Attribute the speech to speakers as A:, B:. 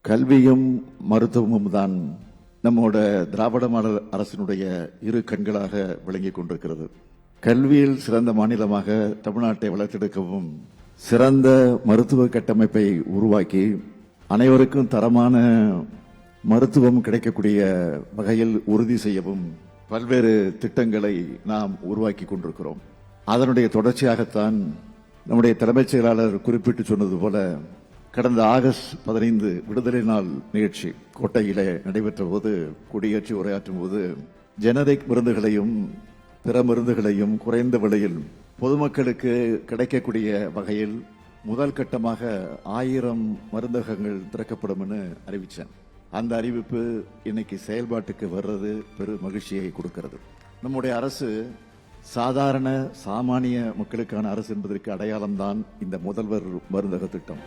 A: கல்வியும் மருத்துவமும் தான் நம்மோட திராவிட மாடல் அரசினுடைய இரு கண்களாக விளங்கிக் கொண்டிருக்கிறது. கல்வியில் சிறந்த மாநிலமாக தமிழ்நாட்டை வளர்த்தெடுக்கவும், சிறந்த மருத்துவ கட்டமைப்பை உருவாக்கி அனைவருக்கும் தரமான மருத்துவம் கிடைக்கக்கூடிய வகையில் உறுதி செய்யவும் பல்வேறு திட்டங்களை நாம் உருவாக்கி கொண்டிருக்கிறோம். அதனுடைய தொடர்ச்சியாகத்தான் நம்முடைய தலைமைச் செயலாளர் குறிப்பிட்டு சொன்னது போல கடந்த ஆகஸ்ட் 15 விடுதலை நாள் நிகழ்ச்சி கோட்டையிலே நடைபெற்ற போது கொடியேற்றி உரையாற்றும் போது ஜெனரிக் மருந்துகளையும் பிற மருந்துகளையும் குறைந்த விலையில் பொதுமக்களுக்கு கிடைக்கக்கூடிய வகையில் முதல் கட்டமாக 1000 மருந்தகங்கள் திறக்கப்படும் என அறிவித்தேன். அந்த அறிவிப்பு இன்னைக்கு செயல்பாட்டுக்கு வர்றது பெரும் மகிழ்ச்சியை கொடுக்கிறது. நம்முடைய அரசு சாதாரண சாமானிய மக்களுக்கான அரசு என்பதற்கு அடையாளம்தான் இந்த முதல்வர் மருந்தக திட்டம்.